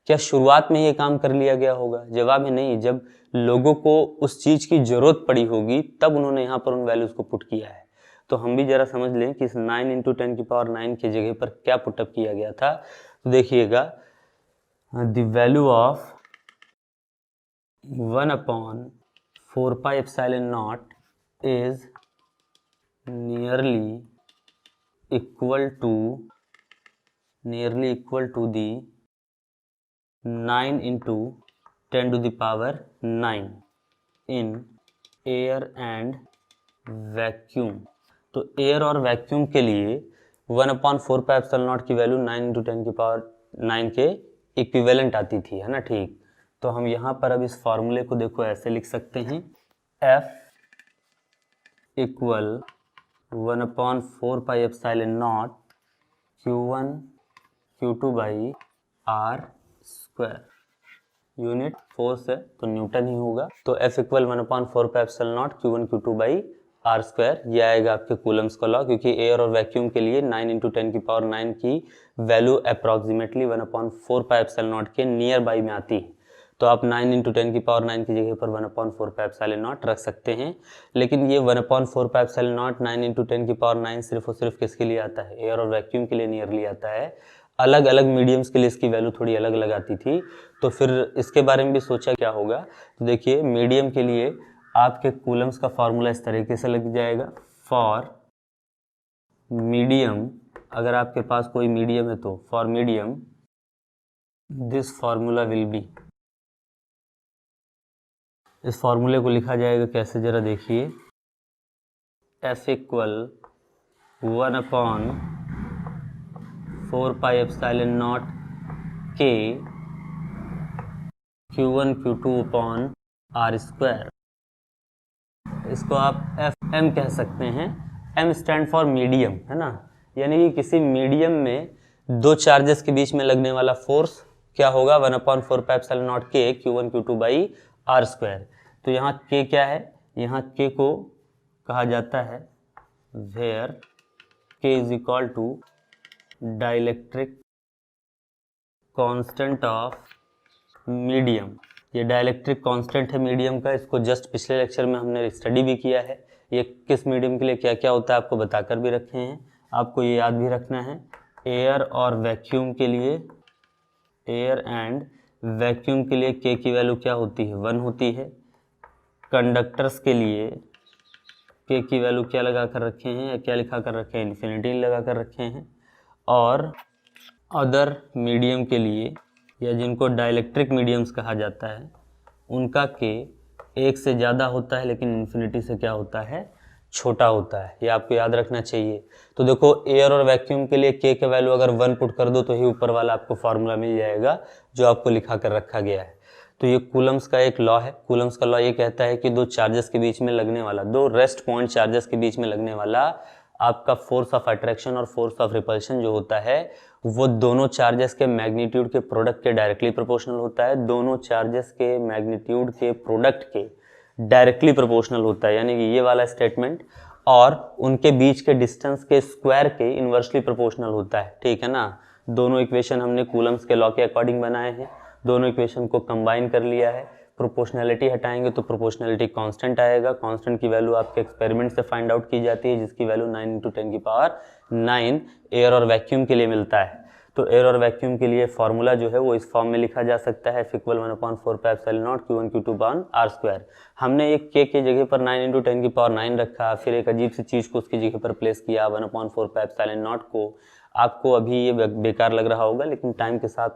क्या शुरुआत में ये काम कर लिया गया होगा? जवाब है नहीं। जब लोगों को उस चीज़ की ज़रूरत पड़ी होगी तब उन्होंने यहाँ पर उन वैल्यूज़ को पुट किया है। तो हम भी ज़रा समझ लें कि इस 9 इंटू 10 की पावर 9 की जगह पर क्या पुटअप किया गया था। तो देखिएगा, the value of 1 upon 4 pi epsilon nought is nearly equal to the 9 into 10 to the power 9 in air and vacuum. तो एयर और वैक्यूम के लिए 1/4 पाई एप्सिलॉन नॉट की वैल्यू 9 इंटू 10 की पावर 9 के इक्विवेलेंट आती थी, है ना। ठीक, तो हम यहाँ पर अब इस फॉर्मूले को देखो ऐसे लिख सकते हैं, F equal 1/4 pi epsilon nought Q1 Q2 by R square. Unit force है तो न्यूटन ही होगा, तो F equal 1/4 pi epsilon nought Q1 Q2 by R square, ये आएगा आपके कूलम्स का लॉ, क्योंकि एयर और वैक्यूम के लिए 9 इंटू 10 की पावर 9 की value approximately 1/4 pi epsilon not के नियर बाई में आती है। तो आप 9 इंटू 10 की पावर 9 की जगह पर 1/4 पाई एप्सिलॉन नॉट रख सकते हैं, लेकिन ये 1/4 पाई एप्सिलॉन नॉट 9 इंटू 10 की पावर 9 सिर्फ और सिर्फ किसके लिए आता है, एयर और वैक्यूम के लिए नियरली आता है। अलग अलग मीडियम्स के लिए इसकी वैल्यू थोड़ी अलग अलग आती थी, तो फिर इसके बारे में भी सोचा क्या होगा। तो देखिए, मीडियम के लिए आपके कूलम्स का फॉर्मूला इस तरीके से लग जाएगा, फॉर मीडियम, अगर आपके पास कोई मीडियम है तो for medium this formula will be, इस फॉर्मूले को लिखा जाएगा कैसे, जरा देखिए, F equal 1/4 pi epsilon nought K Q1 Q2 upon are square. इसको आप FM कह सकते हैं, M स्टैंड फॉर मीडियम, है ना, यानी कि किसी मीडियम में दो चार्जेस के बीच में लगने वाला फोर्स क्या होगा, 1/4 pi epsilon nought K Q1 Q2 by R square. तो यहाँ K क्या है, यहाँ K को कहा जाता है where K is equal to dielectric constant of medium. ये डाइलेक्ट्रिक कांस्टेंट है मीडियम का, इसको जस्ट पिछले लेक्चर में हमने स्टडी भी किया है। ये किस मीडियम के लिए क्या क्या होता है आपको बताकर भी रखे हैं, आपको ये याद भी रखना है। एयर और वैक्यूम के लिए, एयर एंड वैक्यूम के लिए के की वैल्यू क्या होती है, 1 होती है। कंडक्टर्स के लिए के की वैल्यू क्या लगा कर रखे हैं या क्या लिखा कर रखे हैं, इन्फिनिटी लगा कर रखे हैं। और अदर मीडियम के लिए या जिनको डाइलेक्ट्रिक मीडियम्स कहा जाता है उनका के 1 से ज़्यादा होता है लेकिन इन्फिनिटी से क्या होता है, छोटा होता है। ये आपको याद रखना चाहिए। तो देखो एयर और वैक्यूम के लिए के का वैल्यू अगर 1 पुट कर दो तो ही ऊपर वाला आपको फार्मूला मिल जाएगा जो आपको लिखा कर रखा गया है। तो ये कूलम्स का एक लॉ है। कूलम्स का लॉ ये कहता है कि दो चार्जेस के बीच में लगने वाला, दो रेस्ट पॉइंट चार्जेस के बीच में लगने वाला आपका फोर्स ऑफ अट्रैक्शन और फोर्स ऑफ रिपल्शन जो होता है वो दोनों चार्जेस के मैग्नीट्यूड के प्रोडक्ट के डायरेक्टली प्रोपोर्शनल होता है। दोनों चार्जेस के मैग्नीट्यूड के प्रोडक्ट के डायरेक्टली प्रोपोर्शनल होता है, यानी कि ये वाला स्टेटमेंट, और उनके बीच के डिस्टेंस के स्क्वायर के इन्वर्सली प्रोपोर्शनल होता है। ठीक है ना। दोनों इक्वेशन हमने कूलम्स के लॉ के अकॉर्डिंग बनाए हैं, दोनों इक्वेशन को कंबाइन कर लिया है। प्रोपोर्शनैलिटी हटाएंगे तो प्रोपोर्शनैलिटी कांस्टेंट आएगा। कांस्टेंट की वैल्यू आपके एक्सपेरिमेंट से फाइंड आउट की जाती है जिसकी वैल्यू 9 × 10 की पावर 9 एयर और वैक्यूम के लिए मिलता है। तो एयर और वैक्यूम के लिए फार्मूला जो है वो इस फॉर्म में लिखा जा सकता है, F = 1/4πε0 Q1 Q2/r²। हमने एक के जगह पर 9 × 10 की पावर 9 रखा, फिर एक अजीब सी चीज़ को उसकी जगह पर प्लेस किया 1/4πε0 को। आपको अभी ये बेकार लग रहा होगा लेकिन टाइम के साथ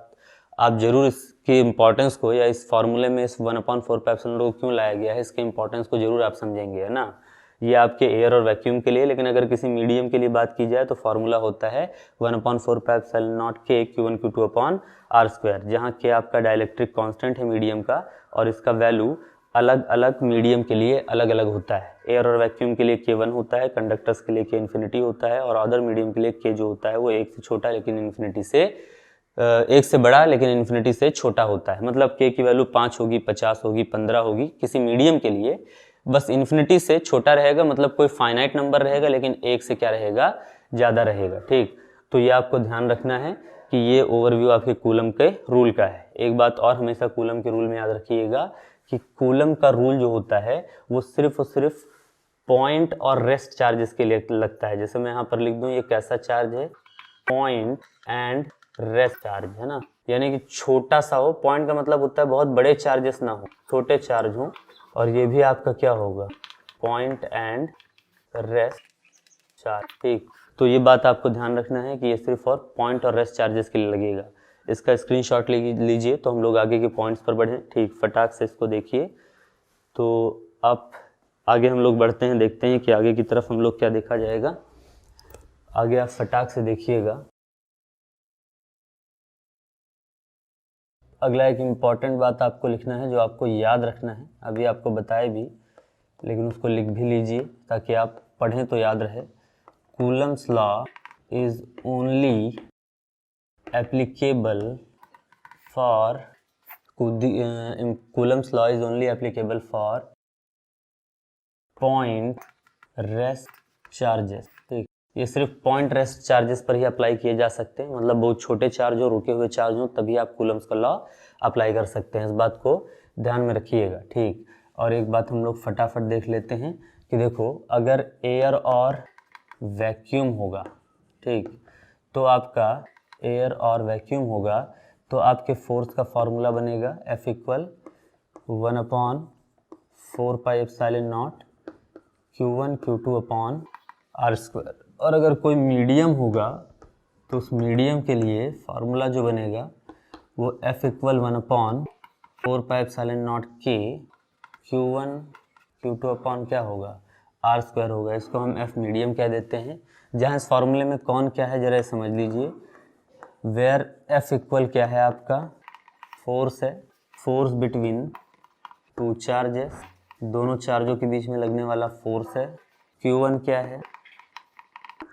आप जरूर इसकी इंपॉर्टेंस को, या इस फार्मूले में इस 1/4πε0 को क्यों लाया गया है इसके इंपॉर्टेंस को जरूर आप समझेंगे, है ना। ये आपके एयर और वैक्यूम के लिए। लेकिन अगर किसी मीडियम के लिए बात की जाए तो फार्मूला होता है 1/4πε0 K Q1 Q2/r², जहाँ K आपका डाइलेक्ट्रिक कांस्टेंट है मीडियम का और इसका वैल्यू अलग अलग मीडियम के लिए अलग अलग होता है। एयर और वैक्यूम के लिए K1 होता है, कंडक्टर्स के लिए K इन्फिनिटी होता है, और अदर मीडियम के लिए K जो होता है वो 1 से छोटा लेकिन इन्फिनिटी से 1 से बड़ा लेकिन इन्फिनिटी से छोटा होता है। मतलब K की वैल्यू 5 होगी, 50 होगी, 15 होगी किसी मीडियम के लिए, बस इन्फिनिटी से छोटा रहेगा, मतलब कोई फाइनाइट नंबर रहेगा लेकिन 1 से क्या रहेगा, ज़्यादा रहेगा। ठीक, तो ये आपको ध्यान रखना है कि ये ओवरव्यू आपके कूलम के रूल का है। एक बात और हमेशा कूलम के रूल में याद रखिएगा कि कूलम का रूल जो होता है वो सिर्फ और सिर्फ पॉइंट और रेस्ट चार्जेस के लिए लगता है। जैसे मैं यहाँ पर लिख दूँ ये कैसा चार्ज है, पॉइंट एंड रेस्ट चार्ज, है ना। यानी कि छोटा सा हो, पॉइंट का मतलब होता है बहुत बड़े चार्जेस ना हो, छोटे चार्ज हो, और ये भी आपका क्या होगा, पॉइंट एंड रेस्ट चार्ज। ठीक, तो ये बात आपको ध्यान रखना है कि ये सिर्फ और पॉइंट और रेस्ट चार्जेस के लिए लगेगा। इसका स्क्रीनशॉट लीजिए तो हम लोग आगे के पॉइंट्स पर बढ़ें। ठीक, फटाक से इसको देखिए। तो अब आगे हम लोग बढ़ते हैं, देखते हैं कि आगे की तरफ हम लोग क्या देखा जाएगा। आगे आप फटाक से देखिएगा। अगला एक इम्पॉर्टेंट बात आपको लिखना है जो आपको याद रखना है, अभी आपको बताए भी लेकिन उसको लिख भी लीजिए ताकि आप पढ़ें तो याद रहे। Coulomb's law is only applicable for Coulomb's law is only applicable for point rest charges. ठीक, ये सिर्फ पॉइंट रेस्ट चार्जेस पर ही अप्लाई किए जा सकते हैं, मतलब बहुत छोटे चार्ज हो, रुके हुए चार्ज हो, तभी आप कूलम्स का लॉ अप्लाई कर सकते हैं। इस बात को ध्यान में रखिएगा। ठीक, और एक बात हम लोग फटाफट देख लेते हैं कि देखो अगर एयर और वैक्यूम होगा, ठीक, तो आपका एयर और वैक्यूम होगा तो आपके फोर्स का फॉर्मूला बनेगा F = 1/4πε0 Q1 Q2/r²। और अगर कोई मीडियम होगा तो उस मीडियम के लिए फार्मूला जो बनेगा वो F = 1/4πε0 K Q1 Q2/ क्या होगा, r² होगा। इसको हम F मीडियम कह देते हैं। जहाँ इस फार्मूले में कौन क्या है जरा समझ लीजिए। वेयर F इक्वल क्या है आपका, फोर्स है, फोर्स बिटवीन टू चार्जेस, दोनों चार्जों के बीच में लगने वाला फोर्स है। Q1 क्या है,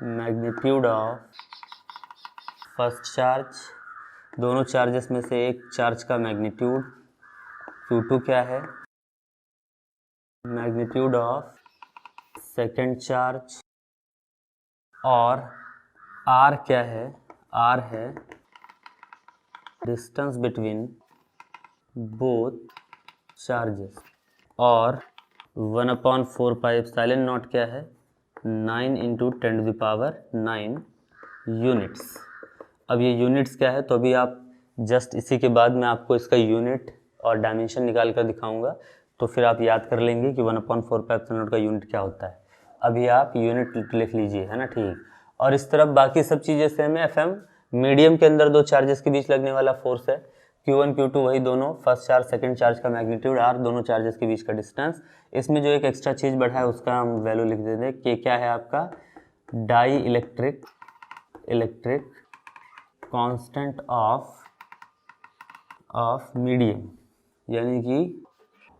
मैग्नीट्यूड ऑफ फर्स्ट चार्ज, दोनों चार्जेस में से एक चार्ज का मैग्नीट्यूड। Q2 क्या है, मैग्नीट्यूड ऑफ सेकेंड चार्ज। और R क्या है, R है डिस्टेंस बिटवीन बोथ चार्जेस, और 1/4πε0 क्या है, 9 × 10⁹ यूनिट्स। अब ये यूनिट्स क्या है, तो अभी आप जस्ट इसी के बाद मैं आपको इसका यूनिट और डायमेंशन निकाल कर दिखाऊंगा, तो फिर आप याद कर लेंगे कि 1/4πε0 का यूनिट क्या होता है। अभी आप यूनिट लिख लीजिए, है ना, ठीक। और इस तरफ बाकी सब चीज़ें सेम है। FM मीडियम के अंदर दो चार्जेस के बीच लगने वाला फोर्स है, Q1 Q2 वही दोनों, फर्स्ट चार्ज सेकंड चार्ज का मैग्नीट्यूड R, दोनों चार्जेस के बीच का डिस्टेंस। इसमें जो एक एक्स्ट्रा चीज़ बढ़ा है उसका हम वैल्यू लिख देते हैं कि क्या है आपका dielectric constant of medium, यानी कि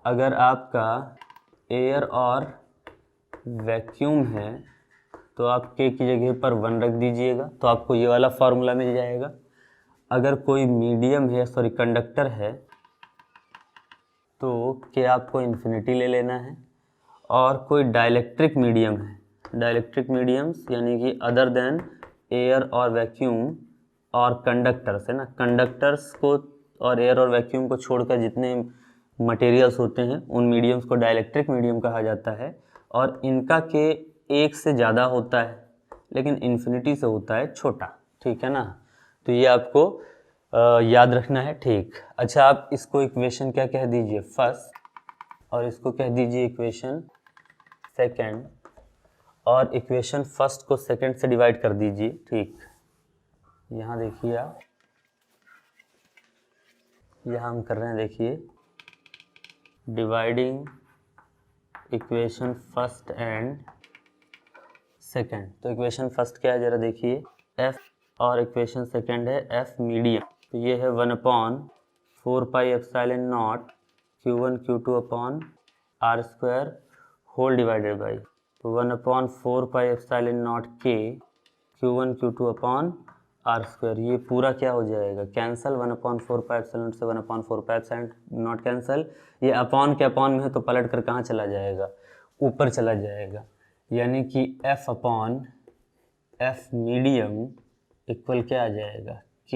अगर आपका एयर और वैक्यूम है तो आप के की जगह पर 1 रख दीजिएगा, तो आपको ये वाला फार्मूला मिल जाएगा। अगर कोई मीडियम है, सॉरी कंडक्टर है, तो के आपको इन्फिनिटी ले लेना है। और कोई डाइलेक्ट्रिक मीडियम है, डाइलेक्ट्रिक मीडियम्स यानी कि अदर देन एयर और वैक्यूम और कंडक्टर्स, है ना, कंडक्टर्स को और एयर और वैक्यूम को छोड़कर जितने मटेरियल्स होते हैं उन मीडियम्स को डाइलेक्ट्रिक मीडियम कहा जाता है। और इनका के 1 से ज़्यादा होता है, लेकिन इन्फिनिटी से होता है छोटा, ठीक है ना। तो ये आपको याद रखना है, ठीक। अच्छा, आप इसको इक्वेशन क्या कह दीजिए, फर्स्ट, और इसको कह दीजिए इक्वेशन सेकंड, और इक्वेशन फर्स्ट को सेकंड से डिवाइड कर दीजिए, ठीक। यहाँ देखिए आप, यहाँ हम कर रहे हैं, देखिए, dividing equation first and second. तो इक्वेशन फर्स्ट क्या है जरा देखिए, F, और इक्वेशन सेकंड है F मीडियम। तो ये है 1/4πε0 Q1 Q2 R² whole divided by 1/4πε0 K Q1 Q2 R²। ये पूरा क्या हो जाएगा, कैंसल, 1/4πε0 से 1/4πε0 कैंसल। ये अपॉन के अपॉन में है तो पलट कर कहाँ चला जाएगा, ऊपर चला जाएगा, यानी कि F मीडियम इक्वल क्या आ जाएगा, K।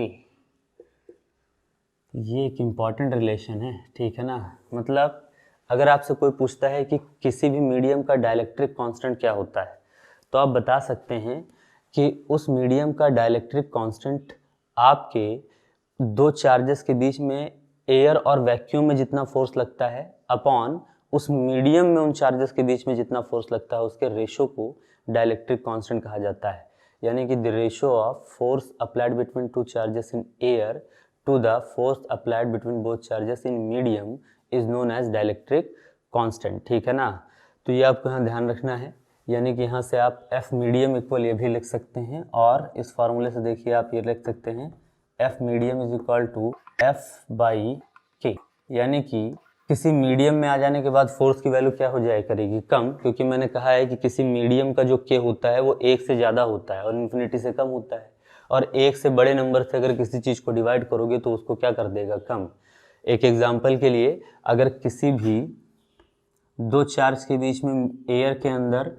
ये एक इम्पॉर्टेंट रिलेशन है, ठीक है ना। मतलब अगर आपसे कोई पूछता है कि किसी भी मीडियम का डाइलेक्ट्रिक कांस्टेंट क्या होता है, तो आप बता सकते हैं कि उस मीडियम का डाइलेक्ट्रिक कांस्टेंट आपके दो चार्जेस के बीच में एयर और वैक्यूम में जितना फोर्स लगता है अपॉन उस मीडियम में उन चार्जेस के बीच में जितना फोर्स लगता है, उसके रेशो को डाइलेक्ट्रिक कांस्टेंट कहा जाता है। यानी कि the ratio of force applied between two charges in air to the force applied between both charges in medium is known as dielectric constant, ठीक है ना। तो ये आपको यहाँ ध्यान रखना है, यानी कि यहाँ से आप F मीडियम इक्वल ये भी लिख सकते हैं, और इस फार्मूले से देखिए आप ये लिख सकते हैं F medium is equal to F/K, यानी कि किसी मीडियम में आ जाने के बाद फोर्स की वैल्यू क्या हो जाए करेगी, कम, क्योंकि मैंने कहा है कि किसी मीडियम का जो K होता है वो 1 से ज़्यादा होता है और इन्फिनिटी से कम होता है, और 1 से बड़े नंबर से अगर किसी चीज़ को डिवाइड करोगे तो उसको क्या कर देगा, कम। एक एग्जाम्पल के लिए, अगर किसी भी दो चार्ज के बीच में एयर के अंदर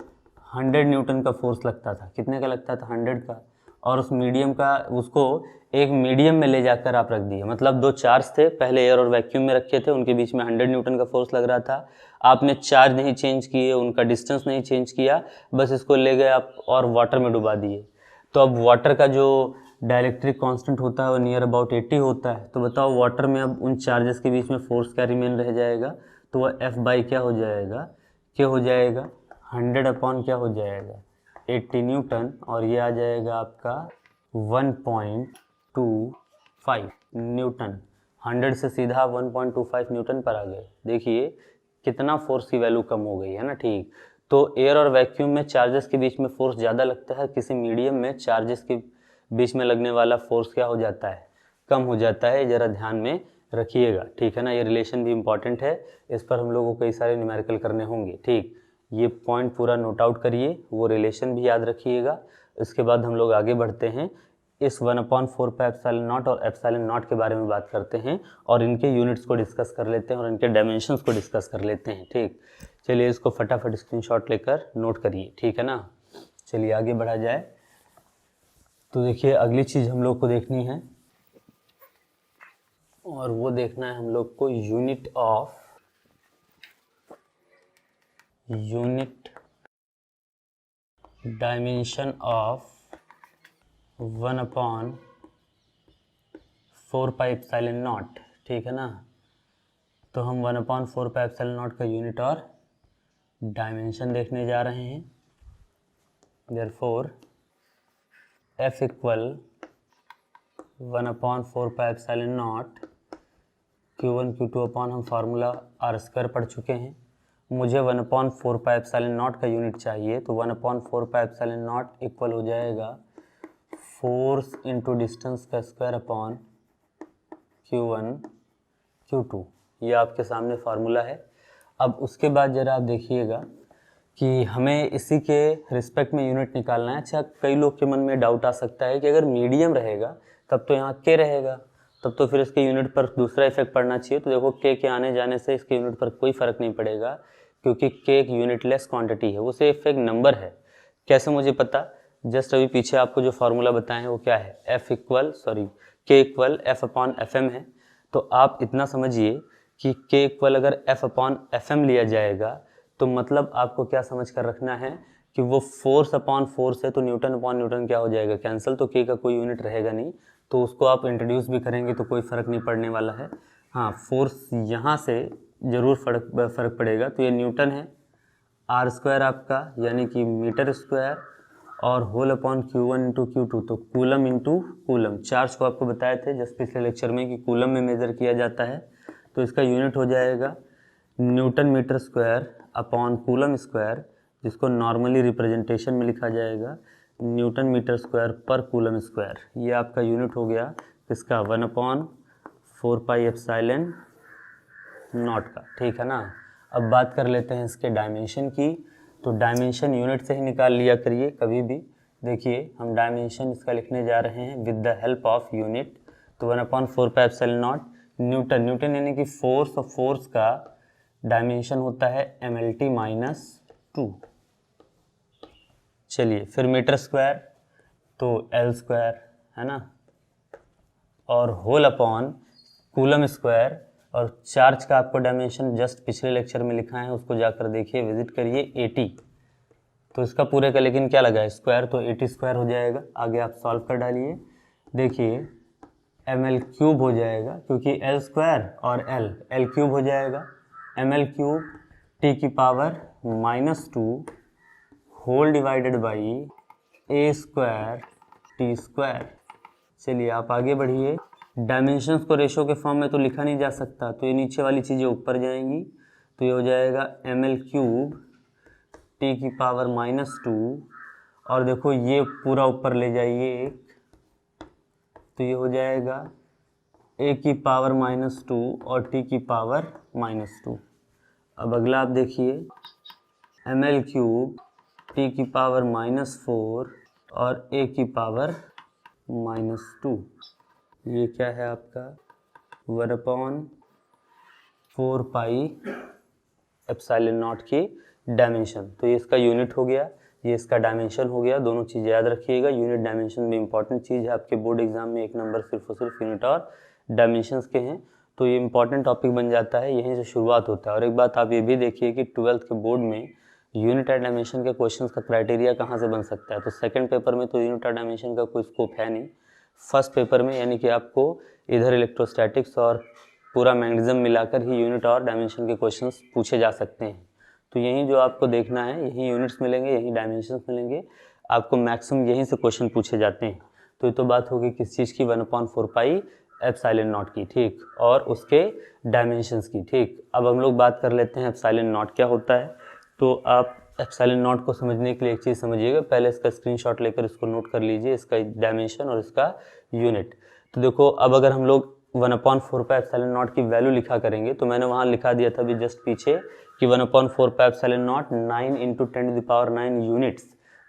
100 न्यूटन का फोर्स लगता था, कितने का लगता था, 100 का, और उस मीडियम का, उसको एक मीडियम में ले जाकर आप रख दिए, मतलब दो चार्ज थे, पहले एयर और वैक्यूम में रखे थे, उनके बीच में 100 न्यूटन का फोर्स लग रहा था, आपने चार्ज नहीं चेंज किए, उनका डिस्टेंस नहीं चेंज किया, बस इसको ले गए आप और वाटर में डुबा दिए। तो अब वाटर का जो डाइलेक्ट्रिक कांस्टेंट होता है वो नियर अबाउट 80 होता है। तो बताओ वाटर में अब उन चार्जेस के बीच में फोर्स क्या रिमेन रह जाएगा, तो वह F/ क्या हो जाएगा, क्या हो जाएगा, 100 अपॉन क्या हो जाएगा, 80 न्यूटन, और ये आ जाएगा आपका 1.25 न्यूटन। 100 से सीधा 1.25 न्यूटन पर आ गए। देखिए कितना फोर्स की वैल्यू कम हो गई है ना, ठीक। तो एयर और वैक्यूम में चार्जेस के बीच में फोर्स ज़्यादा लगता है, किसी मीडियम में चार्जेस के बीच में लगने वाला फोर्स क्या हो जाता है, कम हो जाता है। ज़रा ध्यान में रखिएगा, ठीक है ना। ये रिलेशन भी इम्पॉर्टेंट है, इस पर हम लोगों को कई सारे न्यूमेरिकल करने होंगे, ठीक। ये पॉइंट पूरा नोट आउट करिए, वो रिलेशन भी याद रखिएगा। इसके बाद हम लोग आगे बढ़ते हैं, इस 1/4πε0 और ε0 के बारे में बात करते हैं, और इनके यूनिट्स को डिस्कस कर लेते हैं, और इनके डायमेंशंस को डिस्कस कर लेते हैं, ठीक। चलिए इसको फटाफट स्क्रीनशॉट लेकर नोट करिए, ठीक है ना। चलिए आगे बढ़ा जाए। तो देखिए अगली चीज़ हम लोग को देखनी है, और वो देखना है हम लोग को unit of unit dimension of 1/4πε0, ठीक है ना। तो हम 1/4πε0 का यूनिट और डायमेंशन देखने जा रहे हैं। Therefore F equal 1/4πε0 Q1 Q2 upon, हम फार्मूला r² पढ़ चुके हैं। मुझे 1/4πε0 का यूनिट चाहिए, तो 1/4πε0 इक्वल हो जाएगा फोर्स इंटू डिस्टेंस का स्क्वायर अपॉन Q1 Q2। ये आपके सामने फार्मूला है। अब उसके बाद ज़रा आप देखिएगा कि हमें इसी के रिस्पेक्ट में यूनिट निकालना है। अच्छा, कई लोग के मन में डाउट आ सकता है कि अगर मीडियम रहेगा तब तो यहाँ के रहेगा, तब तो फिर इसके यूनिट पर दूसरा इफेक्ट पड़ना चाहिए। तो देखो के आने जाने से इसके यूनिट पर कोई फ़र्क नहीं पड़ेगा, क्योंकि के एक यूनिटलेस क्वांटिटी है, वो सिर्फ एक नंबर है। कैसे मुझे पता? जस्ट अभी पीछे आपको जो फार्मूला बताए हैं वो क्या है, K equal F upon F M है। तो आप इतना समझिए कि के इक्वल अगर एफ अपॉन एफ एम लिया जाएगा तो मतलब आपको क्या समझ कर रखना है कि वो फोर्स अपॉन फोर्स है, तो न्यूटन अपॉन न्यूटन क्या हो जाएगा, कैंसिल। तो के का कोई यूनिट रहेगा नहीं, तो उसको आप इंट्रोड्यूस भी करेंगे तो कोई फ़र्क नहीं पड़ने वाला है। हाँ, फोर्स यहाँ से ज़रूर फ़र्क पड़ेगा। तो ये न्यूटन है, r² आपका यानी कि मीटर स्क्वायर, और whole upon Q1 into Q2, तो कूलम इंटू कूलम। चार्ज को आपको बताए थे जस्ट पिछले लेक्चर में कि कूलम में मेज़र किया जाता है। तो इसका यूनिट हो जाएगा newton metre square upon coulomb square, जिसको नॉर्मली रिप्रेजेंटेशन में लिखा जाएगा न्यूटन मीटर स्क्वायर पर कूलम स्क्वायर। ये आपका यूनिट हो गया इसका 1/4πε0 का, ठीक है ना। अब बात कर लेते हैं इसके डायमेंशन की। तो डायमेंशन यूनिट से ही निकाल लिया करिए कभी भी। देखिए, हम डायमेंशन इसका लिखने जा रहे हैं with the help of unit. तो 1/4πε0 न्यूटन यानी कि फोर्स, और फोर्स का डायमेंशन होता है mlt-2। चलिए, फिर मीटर स्क्वायर तो L² है ना, और होल अपॉन कूलम स्क्वायर। और चार्ज का आपको डायमेंशन जस्ट पिछले लेक्चर में लिखा है, उसको जाकर देखिए, विजिट करिए, 80। तो इसका पूरे का लेकिन क्या लगा है, स्क्वायर, तो 80² हो जाएगा। आगे आप सॉल्व कर डालिए, देखिए ml³ हो जाएगा, क्योंकि L² और L³ हो जाएगा। ml³ T⁻⁻² whole divided by A² T²। चलिए, आप आगे बढ़िए। डायमेंशंस को रेशो के फॉर्म में तो लिखा नहीं जा सकता, तो ये नीचे वाली चीज़ें ऊपर जाएंगी। तो ये हो जाएगा ml³ T⁻⁻², और देखो ये पूरा ऊपर ले जाइए एक, तो ये हो जाएगा A⁻⁻² और T⁻⁻²। अब अगला आप देखिए, ml³ T⁻⁻4 और A⁻⁻²। ये क्या है आपका 1/4πε0 की डायमेंशन। तो ये इसका यूनिट हो गया, ये इसका डायमेंशन हो गया। दोनों चीज़ याद रखिएगा, यूनिट डायमेंशन भी इंपॉर्टेंट चीज़ है। आपके बोर्ड एग्जाम में एक नंबर सिर्फ और सिर्फ यूनिट और डायमेंशंस के हैं, तो ये इंपॉर्टेंट टॉपिक बन जाता है, यहीं से शुरुआत होता है। और एक बात आप ये भी देखिए कि 12th के बोर्ड में यूनिट और डायमेंशन के क्वेश्चंस का क्राइटेरिया कहाँ से बन सकता है। तो सेकंड पेपर में तो यूनिट और डायमेंशन का कोई स्कोप है नहीं। फर्स्ट पेपर में यानी कि आपको इधर इलेक्ट्रोस्टैटिक्स और पूरा मैग्नेटिज्म मिलाकर ही यूनिट और डायमेंशन के क्वेश्चंस पूछे जा सकते हैं। तो यहीं जो आपको देखना है, यहीं यूनिट्स मिलेंगे, यहीं डायमेंशंस मिलेंगे, आपको मैक्सिमम यहीं से क्वेश्चन पूछे जाते हैं। तो ये तो बात होगी किस चीज़ की, 1/4πε0 की, ठीक, और उसके डायमेंशंस की, ठीक। अब हम लोग बात कर लेते हैं ε0 क्या होता है। तो आप ε0 को समझने के लिए एक चीज़ समझिएगा, पहले इसका स्क्रीनशॉट लेकर इसको नोट कर लीजिए, इसका डायमेंशन और इसका यूनिट। तो देखो, अब अगर हम लोग 1/4πε0 की वैल्यू लिखा करेंगे, तो मैंने वहाँ लिखा दिया था अभी जस्ट पीछे कि 1/4πε0 9 × 10⁹ यूनिट्स।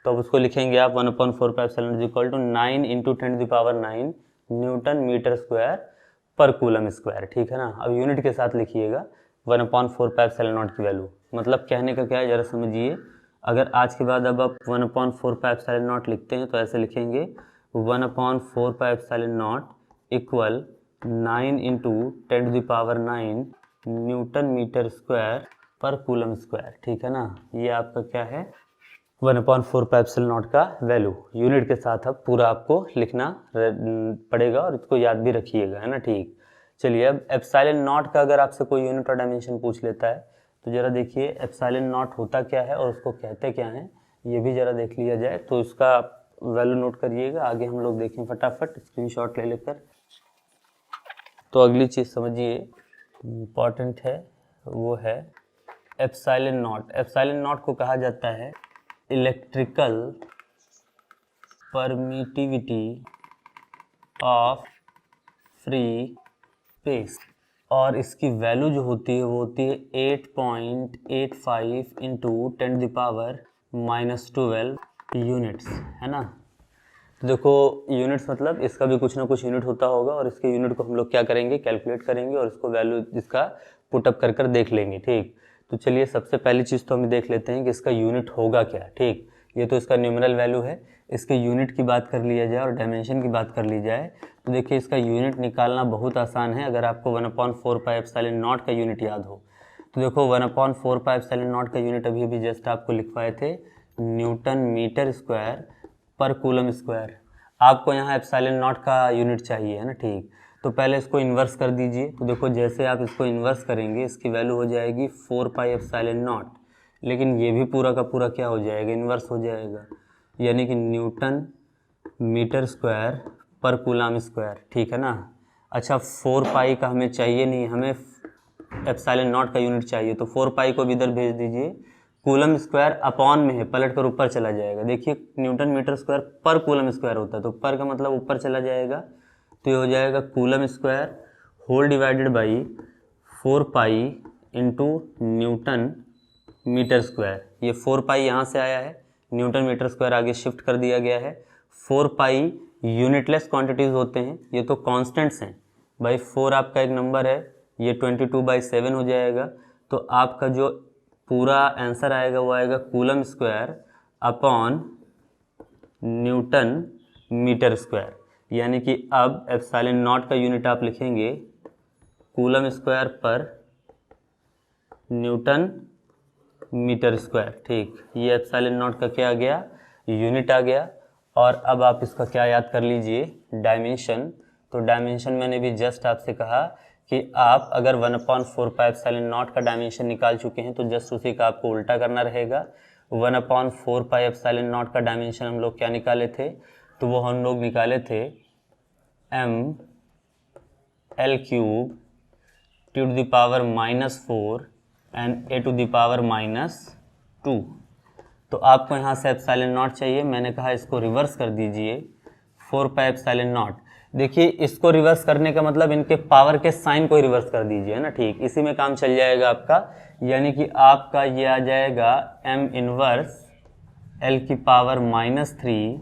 तो अब उसको लिखेंगे आप 1/4πε0 9 × 10⁹ न्यूटन मीटर स्क्वायर पर कूलम स्क्वायर, ठीक है ना। अब यूनिट के साथ लिखिएगा 1/4πε0 की वैल्यू। मतलब कहने का क्या है, ज़रा समझिए। अगर आज के बाद अब आप 1/4πε0 लिखते हैं तो ऐसे लिखेंगे 1/4πε0 = 9 × 10⁹ न्यूटन मीटर स्क्वायर पर कूलम स्क्वायर, ठीक है ना। ये आपका क्या है 1/4 पाई एप्सिलॉन नॉट का वैल्यू। यूनिट के साथ अब पूरा आपको लिखना पड़ेगा और इसको याद भी रखिएगा, है ना। ठीक, चलिए अब एप्सिलॉन नॉट का अगर आपसे कोई यूनिट और डायमेंशन पूछ लेता है तो ज़रा देखिए एप्सिलॉन नॉट होता क्या है और उसको कहते क्या हैं, ये भी ज़रा देख लिया जाए। तो इसका वैल्यू नोट करिएगा, आगे हम लोग देखें फटाफट स्क्रीनशॉट ले लेकर। तो अगली चीज़ समझिए इम्पॉर्टेंट है, वो है एप्सिलॉन नॉट। एप्सिलॉन नॉट को कहा जाता है electrical permittivity of free space, और इसकी वैल्यू जो होती है वो होती है 8.85 इंटू 10⁻⁻12 यूनिट्स, है ना। तो देखो यूनिट्स मतलब इसका भी कुछ ना कुछ यूनिट होता होगा और इसके यूनिट को हम लोग क्या करेंगे, कैलकुलेट करेंगे और इसको वैल्यू इसका पुटअप कर कर देख लेंगे। ठीक, तो चलिए सबसे पहली चीज़ तो हम देख लेते हैं कि इसका यूनिट होगा क्या। ठीक, ये तो इसका न्यूमेरल वैल्यू है, इसके यूनिट की बात कर लिया जाए और डायमेंशन की बात कर ली जाए तो देखिए इसका यूनिट निकालना बहुत आसान है। अगर आपको 1/4 पाई एप्सिलॉन नॉट का यूनिट याद हो तो देखो 1/4 पाई एप्सिलॉन नॉट का यूनिट अभी अभी जस्ट आपको लिखवाए थे न्यूटन मीटर स्क्वायर पर कूलम स्क्वायर। आपको यहाँ एप्सिलॉन नॉट का यूनिट चाहिए, है ना। ठीक, तो पहले इसको इन्वर्स कर दीजिए। तो देखो जैसे आप इसको इन्वर्स करेंगे इसकी वैल्यू हो जाएगी 4 पाई एप्सिलॉन नॉट, लेकिन ये भी पूरा का पूरा क्या हो जाएगा, इन्वर्स हो जाएगा, यानी कि न्यूटन मीटर स्क्वायर पर कूलम स्क्वायर, ठीक है ना। अच्छा 4 पाई का हमें चाहिए नहीं, हमें एप्सिलॉन नॉट का यूनिट चाहिए, तो 4 पाई को भी इधर भेज दीजिए। कूलम स्क्वायर अपॉन में है, पलट कर ऊपर चला जाएगा। देखिए न्यूटन मीटर स्क्वायर पर कूलम स्क्वायर होता है तो पर का मतलब ऊपर चला जाएगा, तो ये हो जाएगा coulomb square whole divided by 4 pi into newton metre square. ये 4 पाई यहाँ से आया है, न्यूटन मीटर स्क्वायर आगे शिफ्ट कर दिया गया है। 4 पाई यूनिटलेस क्वांटिटीज़ होते हैं, ये तो कांस्टेंट्स हैं भाई। 4 आपका एक नंबर है, ये 22/7 हो जाएगा। तो आपका जो पूरा आंसर आएगा वो आएगा coulomb square upon newton metre square, यानी कि अब एप्सिलॉन नॉट का यूनिट आप लिखेंगे कूलम स्क्वायर पर न्यूटन मीटर स्क्वायर। ठीक, ये एप्सिलॉन नॉट का क्या आ गया, यूनिट आ गया। और अब आप इसका क्या याद कर लीजिए, डायमेंशन। तो डायमेंशन मैंने भी जस्ट आपसे कहा कि आप अगर 1/4 पाई एप्सिलॉन नॉट का डायमेंशन निकाल चुके हैं तो जस्ट उसी का आपको उल्टा करना रहेगा। 1/4 पाई एप्सिलॉन नॉट का डायमेंशन हम लोग क्या निकाले थे, तो वो हम लोग निकाले थे ml³ ⁻⁻4 एंड a⁻⁻2। तो आपको यहाँ से एप्सिलॉन नॉट चाहिए, मैंने कहा इसको रिवर्स कर दीजिए 4 पाई एप्सिलॉन नॉट। देखिए इसको रिवर्स करने का मतलब इनके पावर के साइन को रिवर्स कर दीजिए, है ना। ठीक, इसी में काम चल जाएगा आपका, यानी कि आपका ये आ जाएगा m इनवर्स l⁻⁻3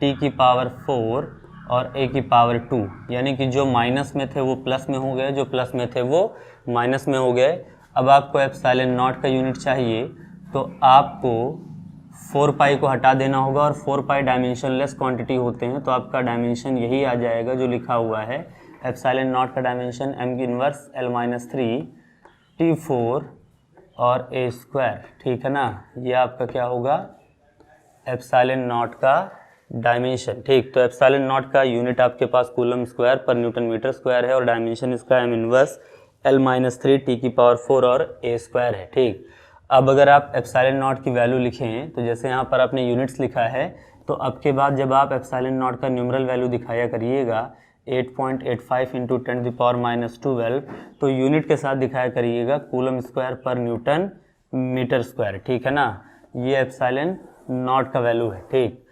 t⁻4 और a⁻2, यानी कि जो माइनस में थे वो प्लस में हो गए, जो प्लस में थे वो माइनस में हो गए। अब आपको एप्सिलॉन नॉट का यूनिट चाहिए तो आपको 4 पाई को हटा देना होगा, और 4 पाई डायमेंशनलेस क्वांटिटी होते हैं तो आपका डायमेंशन यही आ जाएगा जो लिखा हुआ है। एप्सिलॉन नॉट का dimension m inverse l-3 t4 और a स्क्वायर, ठीक है ना। ये आपका क्या होगा एप्सिलॉन नॉट का डायमेंशन। ठीक, तो एप्सिलॉन नॉट का यूनिट आपके पास कूलम स्क्वायर पर न्यूटन मीटर स्क्वायर है और डायमेंशन इसका m इनवर्स l-3 t⁻4 और a स्क्वायर है। ठीक, अब अगर आप एप्सिलॉन नॉट की वैल्यू लिखें तो जैसे यहाँ पर आपने यूनिट्स लिखा है, तो अब के बाद जब आप एप्सिलॉन नॉट का न्यूमरल वैल्यू दिखाया करिएगा 8.85 इंटू 10⁻⁻12, तो यूनिट के साथ दिखाया करिएगा कूलम स्क्वायर पर न्यूटन मीटर स्क्वायर, ठीक है ना। ये एप्सिलॉन नॉट का वैल्यू है। ठीक,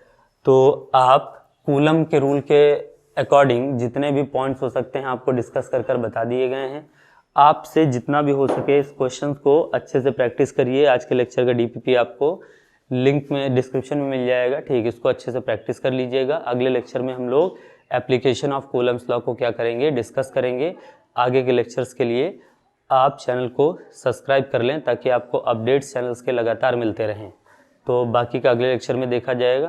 तो आप कूलम के रूल के अकॉर्डिंग जितने भी पॉइंट्स हो सकते हैं आपको डिस्कस कर कर बता दिए गए हैं। आपसे जितना भी हो सके इस क्वेश्चन को अच्छे से प्रैक्टिस करिए। आज के लेक्चर का डीपीपी आपको लिंक में डिस्क्रिप्शन में मिल जाएगा। ठीक, इसको अच्छे से प्रैक्टिस कर लीजिएगा। अगले लेक्चर में हम लोग एप्लीकेशन ऑफ कूलम्स लॉ को क्या करेंगे, डिस्कस करेंगे। आगे के लेक्चर्स के लिए आप चैनल को सब्सक्राइब कर लें ताकि आपको अपडेट्स चैनल्स के लगातार मिलते रहें। तो बाकी का अगले लेक्चर में देखा जाएगा।